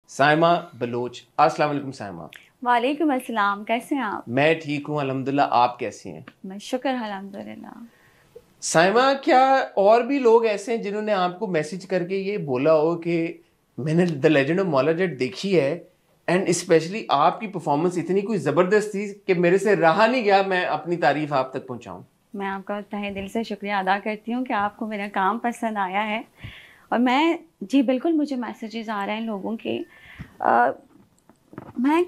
Saima Bloch. अस्सलाम वालेकुम साइमा। वालेकुम अस्सलाम, कैसे हैं आप? मैं ठीक हूँ अल्हम्दुलिल्लाह, आप कैसी हैं? मैं शुक्र अल्हम्दुलिल्लाह। साइमा, क्या और भी लोग ऐसे हैं जिन्होंने आपको मैसेज करके ये बोला हो कि मैंने the legend of Maula Jatt देखी है एंड स्पेशली आपकी परफॉर्मेंस इतनी कोई ज़बरदस्त थी कि मेरे से रहा नहीं गया मैं अपनी तारीफ आप तक पहुँचाऊँ? मैं आपका तहे दिल से शुक्रिया अदा करती हूँ कि आपको मेरा काम पसंद आया है। और मैं जी बिल्कुल, मुझे मैसेजेस आ रहे हैं लोगों के। मैं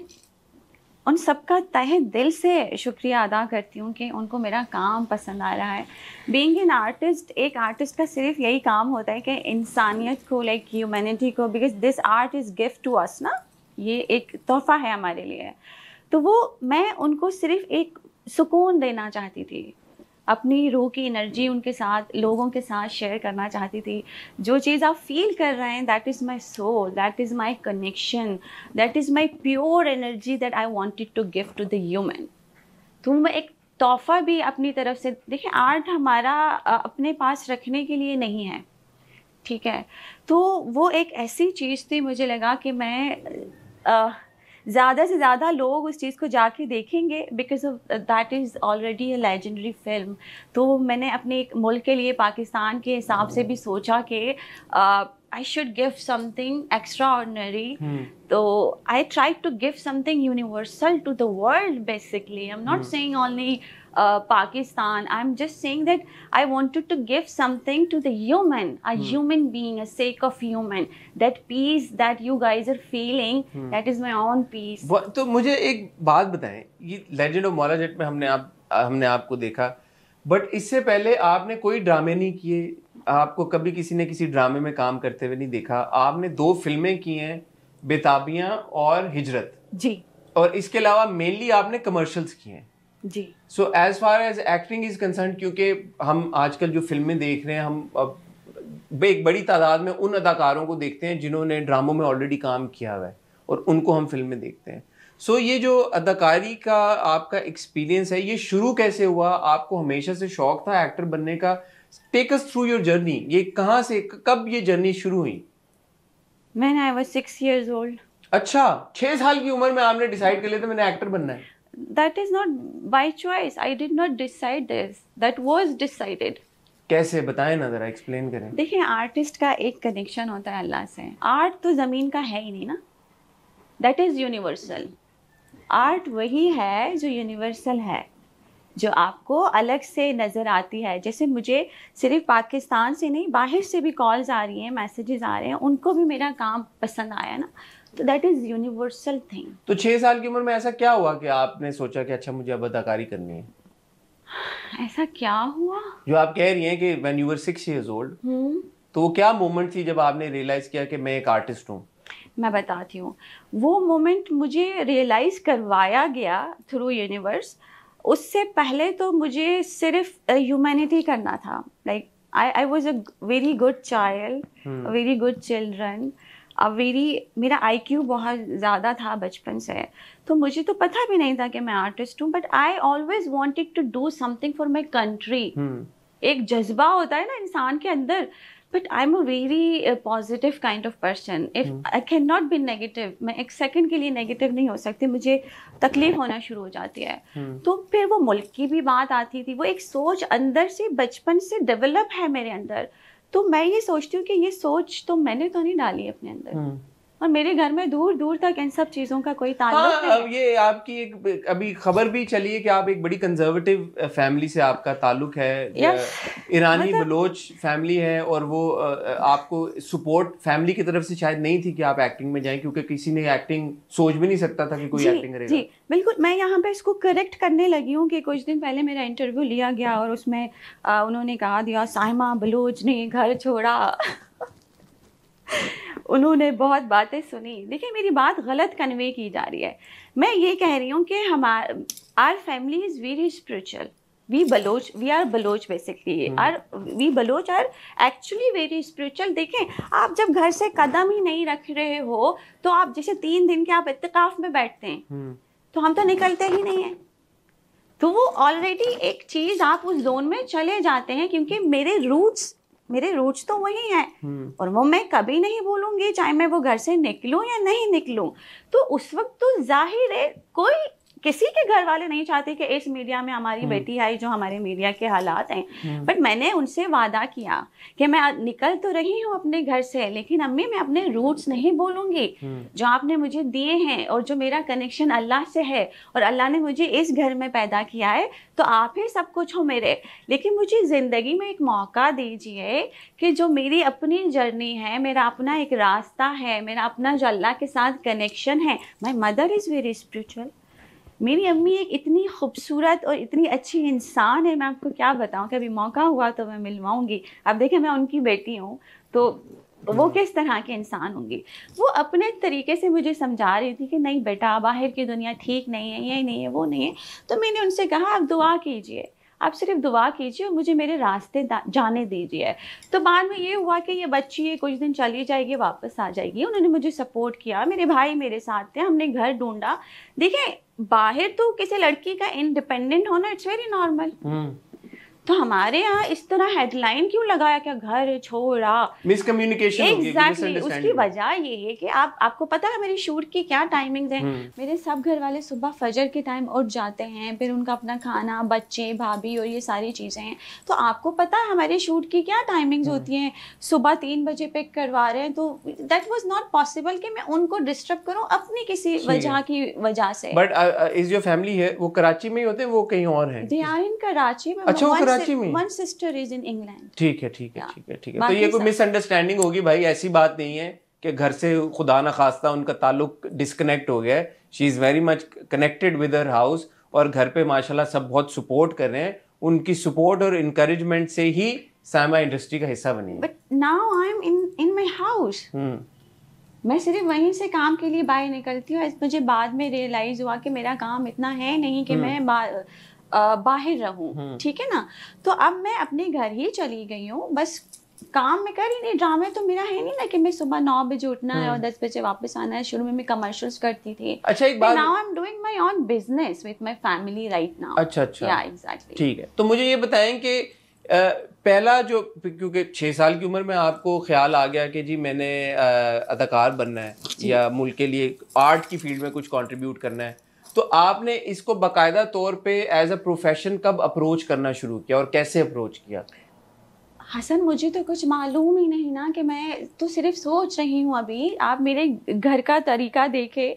उन सबका तहे दिल से शुक्रिया अदा करती हूँ कि उनको मेरा काम पसंद आ रहा है। बीइंग एन आर्टिस्ट, एक आर्टिस्ट का सिर्फ यही काम होता है कि इंसानियत को, लाइक ह्यूमैनिटी को, because this art is gift to us ना, ये एक तोहफ़ा है हमारे लिए। तो वो मैं उनको सिर्फ एक सुकून देना चाहती थी, अपनी रूह की एनर्जी उनके साथ, लोगों के साथ शेयर करना चाहती थी। जो चीज़ आप फील कर रहे हैं, that is my soul, that is my connection, that is my pure energy that I wanted to give to the human. तो मैं एक तोहफ़ा भी अपनी तरफ से, देखिए आर्ट हमारा अपने पास रखने के लिए नहीं है, ठीक है? तो वो एक ऐसी चीज़ थी, मुझे लगा कि मैं ज़्यादा से ज़्यादा लोग उस चीज़ को जाके देखेंगे, because of that is already a legendary film. तो मैंने अपने एक मुल्क के लिए, पाकिस्तान के हिसाब से भी सोचा कि I should give something extraordinary. तो I try to give something universal to the world basically. I am not saying only Pakistan. I'm just saying that I wanted to give something to the human, a human being, a sake of human. That peace that you guys are feeling, that is my own peace. तो मुझे एक बात बताएं, ये legend of Maula Jatt में हमने आपको देखा, बट इससे पहले आपने कोई ड्रामे नहीं किए, आपको कभी किसी ने किसी ड्रामे में काम करते हुए नहीं देखा। आपने 2 फिल्में की हैं, बेताबियां और हिजरत जी, और इसके अलावा मेनली आपने कमर्शियल्स किए हैं जी। So as far as acting is concern, क्योंकि हम आजकल जो फिल्में देख रहे हैं, हम अब एक बड़ी तादाद में उन अदाकारों को देखते हैं जिन्होंने ड्रामों में ऑलरेडी काम किया हुआ है और उनको हम फिल्में देखते हैं। सो ये जो अदाकारी का आपका एक्सपीरियंस है, ये शुरू कैसे हुआ? आपको हमेशा से शौक था एक्टर बनने का? Take us through your journey. ये कहाँ से, कब ये जर्नी शुरू हुई? When I was 6 years old. अच्छा, 6 साल की उम्र में आपने डिसाइड कर लिया था मैंने एक्टर बनना है? That is not by choice. I did not decide this. That was decided. कैसे, बताएं ना, जरा एक्सप्लेन करें। देखिए, आर्टिस्ट का एक कनेक्शन होता है अल्लाह से। आर्ट तो ज़मीन का है ही नहीं ना, दैट इज़ यूनिवर्सल। आर्ट वही है जो यूनिवर्सल है, जो आपको अलग से नज़र आती है। जैसे मुझे सिर्फ पाकिस्तान से नहीं, बाहर से भी कॉल्स आ रही हैं, मैसेजेस आ रहे हैं, उनको भी मेरा काम पसंद आया ना, तो दैट इज़ यूनिवर्सल थिंग। तो 6 साल की उम्र में ऐसा क्या हुआ कि आपने सोचा कि अच्छा मुझे अब अदाकारी करनी है? ऐसा क्या हुआ? जो आप कह रही हैं कि when you were 6 years old, तो वो क्या मोमेंट थी जब आपने रियलाइज किया कि मैं एक आर्टिस्ट हूँ? मैं बताती हूँ। वो मोमेंट मुझे रियलाइज़ करवाया गया थ्रू यूनिवर्स। उससे पहले तो मुझे सिर्फ ह्यूमैनिटी करना था। Like I was a very good child, very good children, मेरा IQ बहुत ज़्यादा था बचपन से। तो मुझे तो पता भी नहीं था कि मैं आर्टिस्ट हूँ, but I always wanted to do something for my country. एक जज्बा होता है ना इंसान के अंदर, but I am a very positive kind of person. If I can not be negative, मैं एक सेकंड के लिए नेगेटिव नहीं हो सकती, मुझे तकलीफ होना शुरू हो जाती है। तो फिर वो मुल्क की भी बात आती थी, वो एक सोच अंदर से बचपन से डेवलप है मेरे अंदर। तो मैं ये सोचती हूँ कि ये सोच तो मैंने तो नहीं डाली अपने अंदर, और मेरे घर में दूर दूर तक इन सब चीज़ों का कोई ताल्लुक नहीं। अब ये आपकी एक अभी खबर भी चली है कि आप एक बड़ी कंजर्वेटिव फैमिली से आपका ताल्लुक है। ईरानी बलोच फैमिली है, और वो आपको सपोर्ट फैमिली की तरफ से शायद नहीं थी कि आप एक्टिंग में जाएं, क्योंकि किसी ने एक्टिंग सोच भी नहीं सकता था कि कोई एक्टिंग करेगा। जी बिल्कुल। मैं यहाँ पे इसको करेक्ट करने लगी हूँ कि कुछ दिन पहले मेरा इंटरव्यू लिया गया और उसमें उन्होंने कहा दिया साइमा बलोच ने घर छोड़ा। उन्होंने बहुत बातें सुनी। देखिए, मेरी बात गलत कन्वे की जा रही है। मैं ये कह रही हूँ कि our family is very spiritual. We are Baloch basically, we Baloch are actually very spiritual. देखें, आप जब घर से कदम ही नहीं रख रहे हो, तो आप जैसे 3 दिन के आप इत्तिकाफ में बैठते हैं, तो हम तो निकलते ही नहीं हैं। तो वो ऑलरेडी एक चीज़, आप उस जोन में चले जाते हैं, क्योंकि मेरे रूट्स मेरे रूट्स तो वही हैं और वो मैं कभी नहीं भूलूंगी, चाहे मैं वो घर से निकलूं या नहीं निकलूं। तो उस वक्त तो जाहिर है कोई किसी के घर वाले नहीं चाहते कि इस मीडिया में हमारी बेटी आई, जो हमारे मीडिया के हालात हैं। बट मैंने उनसे वादा किया कि मैं निकल तो रही हूँ अपने घर से, लेकिन अम्मी मैं अपने रूट्स नहीं भूलूंगी जो आपने मुझे दिए हैं और जो मेरा कनेक्शन अल्लाह से है, और अल्लाह ने मुझे इस घर में पैदा किया है तो आप ही सब कुछ हो मेरे। लेकिन मुझे ज़िंदगी में एक मौका दीजिए कि जो मेरी अपनी जर्नी है, मेरा अपना एक रास्ता है, मेरा अपना जो अल्लाह के साथ कनेक्शन है। My mother is very spiritual. मेरी अम्मी एक इतनी खूबसूरत और इतनी अच्छी इंसान है, मैं आपको क्या बताऊं। कभी मौका हुआ तो मैं मिलवाऊंगी। अब देखें मैं उनकी बेटी हूँ तो वो किस तरह के इंसान होंगी। वो अपने तरीके से मुझे समझा रही थी कि नहीं बेटा, बाहर की दुनिया ठीक नहीं है, ये नहीं है, वो नहीं है। तो मैंने उनसे कहा आप दुआ कीजिए, आप सिर्फ दुआ कीजिए और मुझे मेरे रास्ते जाने दीजिए। तो बाद में ये हुआ कि ये बच्ची है, कुछ दिन चली जाएगी, वापस आ जाएगी। उन्होंने मुझे सपोर्ट किया, मेरे भाई मेरे साथ थे, हमने घर ढूंढा। देखें बाहर तो किसी लड़की का इंडिपेंडेंट होना इट्स वेरी नॉर्मल। तो हमारे यहाँ इस तरह हेडलाइन क्यों लगाया क्या घर छोड़ा, मिसकम्युनिकेशन एग्जैक्टली। उसकी वजह ये है कि आपको पता है मेरी शूट की क्या टाइमिंग्स हैं। मेरे सब घर वाले सुबह फजर के टाइम उठ जाते हैं, फिर उनका अपना खाना, बच्चे, भाभी और ये सारी चीज़ें हैं। तो आपको पता है हमारे शूट की क्या टाइमिंग्स होती हैं। सुबह 3 बजे पिक करवा रहे हैं, तो दैट वाज नॉट पॉसिबल कि मैं उनको डिस्टर्ब करूँ अपनी किसी वजह की वजह से। बट इज जो फैमिली है वो कराची में ही होते हैं, वो कहीं और है? दे आर इन कराची में। अच्छा, One sister is in England. ठीक है। तो ये कोई मिसअंडरस्टैंडिंग होगी भाई, ऐसी बात नहीं है कि घर से खुदा ना खास्ता उनका ताल्लुक डिस्कनेक्ट हो गया है। She is very much connected with her house और घर पे माशाल्लाह सब बहुत सपोर्ट कर रहे हैं। उनकी सपोर्ट और इनकरेजमेंट से ही सामा इंडस्ट्री का हिस्सा बनी है। But now I'm in my house. मैं सिर्फ वहीं से काम के लिए बाहर निकलती हूँ। मुझे बाद में रियलाइज हुआ कि मेरा काम इतना है नहीं कि मैं बाहर रहूं, ठीक है ना। तो अब मैं अपने घर ही चली गई हूँ, बस काम में कर ही नहीं। ड्रामे तो मेरा है नहीं ना कि मैं सुबह 9 बजे उठना है और 10 बजे वापस आना है। शुरू में मैं कमर्शियल्स करती थी। अच्छा, एक बात, now I am doing my own business with my family right now. अच्छा या एग्जैक्टली। ठीक है। तो मुझे ये बताएं कि पहला जो, क्योंकि 6 साल की उम्र में आपको ख्याल आ गया कि जी मैंने अदाकार बनना है या मुल्क के लिए आर्ट की फील्ड में कुछ कंट्रीब्यूट करना है, तो आपने इसको बाकायदा तौर पे एज अ प्रोफेशन कब अप्रोच करना शुरू किया और कैसे अप्रोच किया? हसन, मुझे तो कुछ मालूम ही नहीं ना, कि मैं तो सिर्फ सोच रही हूँ। अभी आप मेरे घर का तरीका देखे,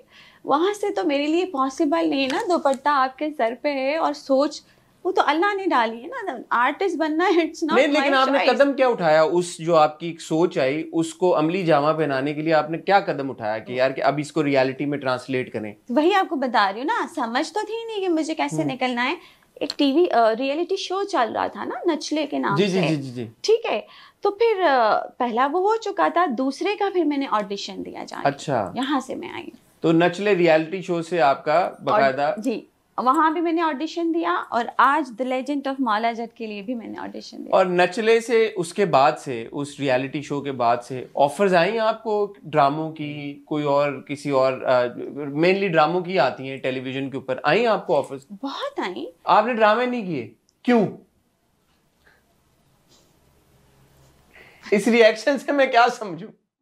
वहाँ से तो मेरे लिए पॉसिबल नहीं है ना। दुपट्टा आपके सर पे है और सोच वो तो अल्लाह ने डाली है ना। आर्टिस्ट बनना इट्स नॉट नहीं, लेकिन आपने कदम क्या उठाया? उस जो आपकी सोच आई उसको अमली जामा पहनाने के लिए आपने क्या कदम उठाया कि यार कि अब इसको रियलिटी में ट्रांसलेट करें? वही आपको बता रही हूँ ना, समझ तो थी नहीं कि मुझे कैसे निकलना है। एक टीवी रियलिटी शो चल रहा था ना, नचले के नाम से। जी। ठीक है, तो फिर पहला वो हो चुका था, दूसरे का फिर मैंने ऑडिशन दिया जाके। अच्छा, यहाँ से मैं आई। तो नचले रियलिटी शो से आपका बाकायदा? जी, वहाँ भी मैंने ऑडिशन दिया और आज the legend of Maula Jatt के लिए भी मैंने ऑडिशन दिया। और नचले से उसके बाद से, उस रियलिटी शो के बाद से ऑफर्स आई आपको ड्रामों की? कोई और किसी और मेनली ड्रामों की आती हैं टेलीविजन के ऊपर, आई आपको ऑफर्स? बहुत आई। आपने ड्रामे नहीं किए, क्यों? इस रिएक्शन से मैं क्या समझूं?